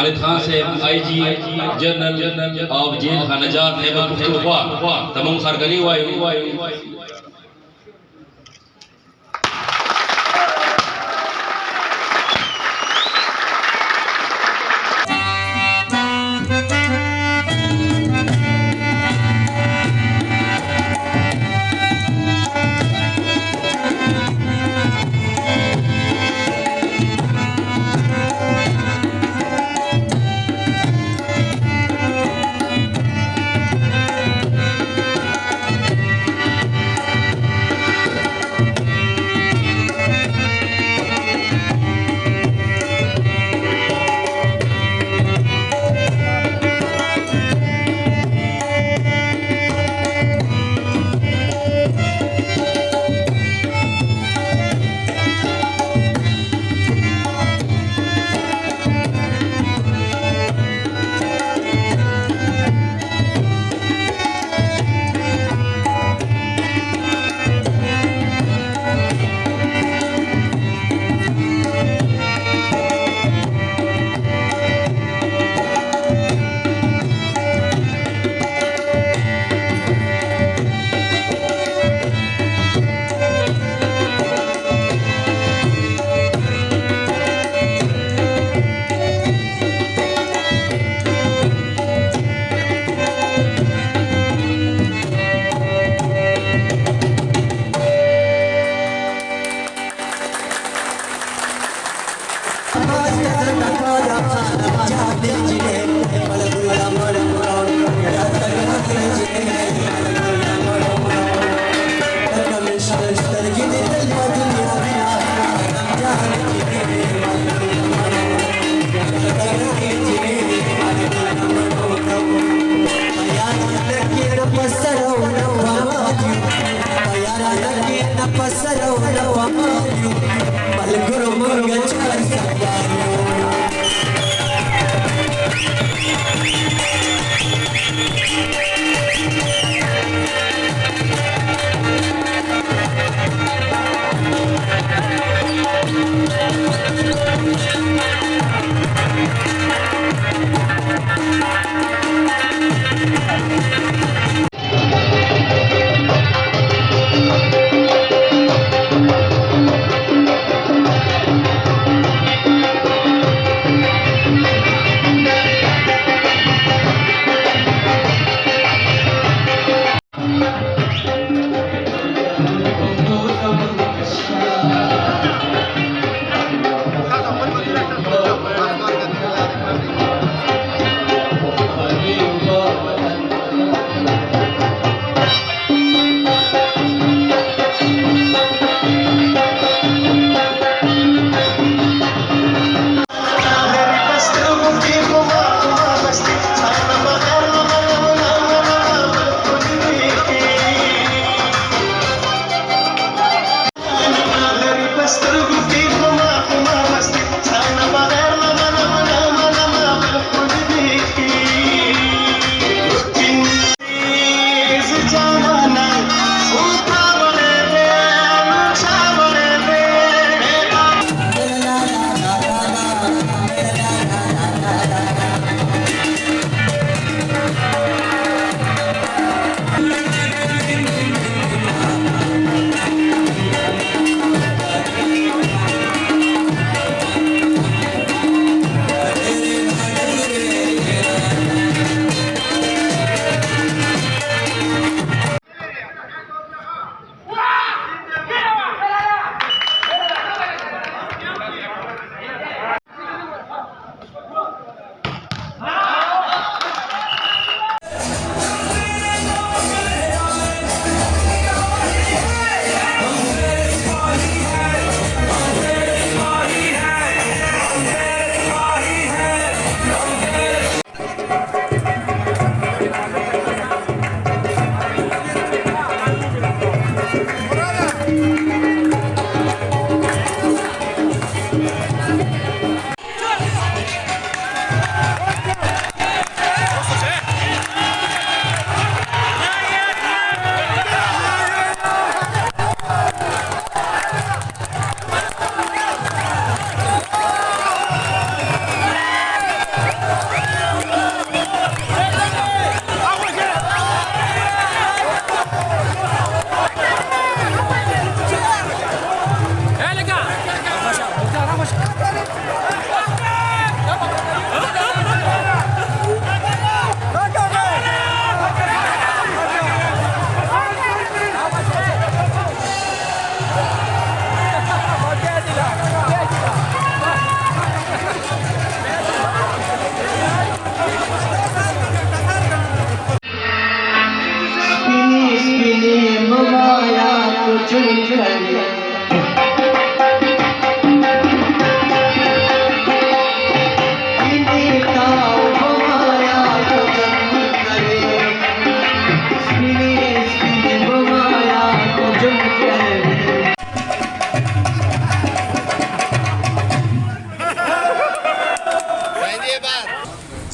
खालिद खान से IG general of jail खानजात है पुख्तवा तमाम खरगली वाई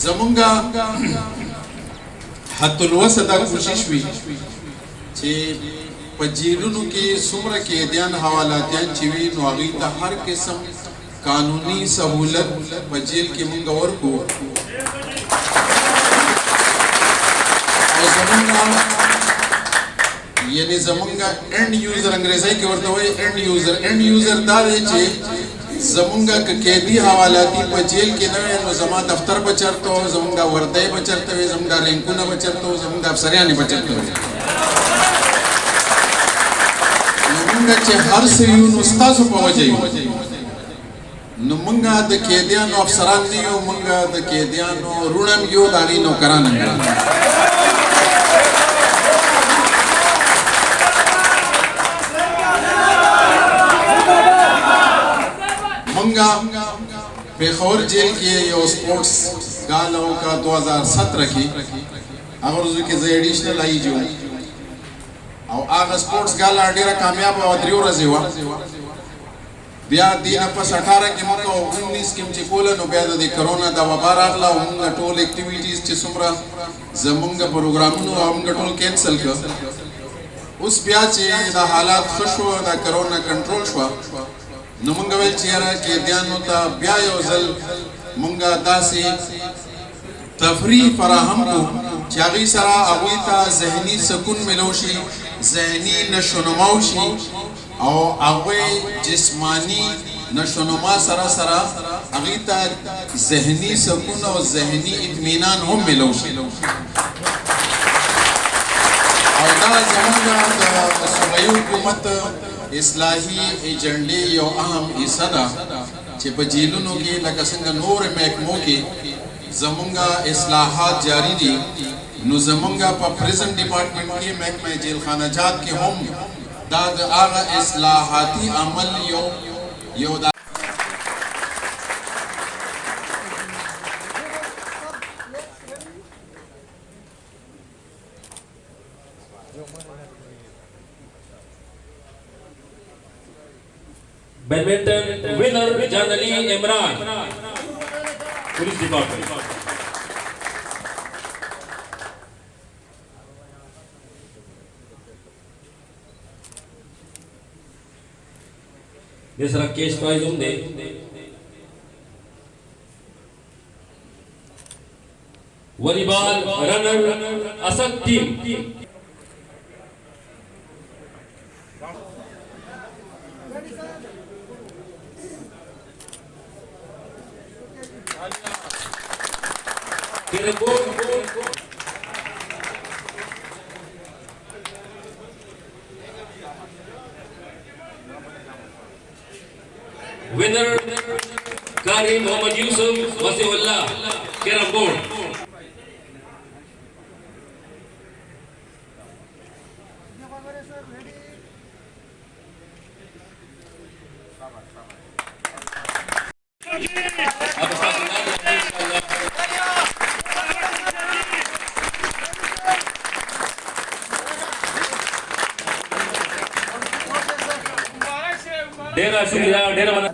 زمونږه حتی الوسه دا کوشش وي چې په جیلونو کې څومره قیدیان حوالاتیان چې وي نو هغوی ته هر قسم قانوني سهولت په جیل کې مونږ ورکو او زمونږه یعنې زمونږه اینډ یوزر انګریزۍ کې ورته وایي اینډ یوزر دا دی چې زمونږه که قیدي حوالاتي په جیل کې نه وي نو زما دفتر به چېرته و زمونږ وردی به چېرته وي زمونږ رینکونه به چېرته و زمونږ افسریانې به چېرته وي نو مونږه چې هر څه یو نو ستاسو په وجه یو نو مونږه د قیدیانو افسران نه یو مونږه د قیدیانو روڼ هم یو د هغې نوکران هم یو مونږه پېښور جیل کې یو سپورټس ګالا وکړه 2017 کې هغه ورځو کې زه ایډیشنل آی جي وم او هغه سپورټس ګالا ډېره کامیابه وه 3 ورځې وه بیا دې نه پس 18 کې موږ او 19 کې چې کوله نو بیا د کرونا د وبا راغله او موږ ټول اکټیویټیز چې څومره زمونږ پروګرامونه موږ ټول کینسل کړ اوس بیا چې دا حالات ښه شو دا کرونا کنټرول شو نو مونږ ویل چې یاره قیدیانو ته بیا یو ځل مونږ داسې تفریح فراهم کړو چې هغوی سره هغوی ته ذهني سکون میلو شي ذهني نشونما وشي او هغوی جسمانی نشونما سره سره هغوی ته ذهني سکون او ذهني اطمینان هم میلو شي او دا زمونږ د صوبایي حکومت اصلاحي ایجنډې یو اهم حصه ده چې په جیلونو کې لکه څنګه نورو محکمو کې زمونږه اصلاحات جاری دي نو زمونږه په پریزن ډپارټمنټ کې محکمه جیل خانه جات کې هم دا د هغه اصلاحاتي عمل یو बैडमिंटन विनर जानली इमरान पुलिस डिपार्टमेंट ये सारा केस प्राइज हम दे volleyball runner Asad team winner Qari Mohammad Yusuf Wasiullah carrom board डेरा शुक्रिया डेरा बना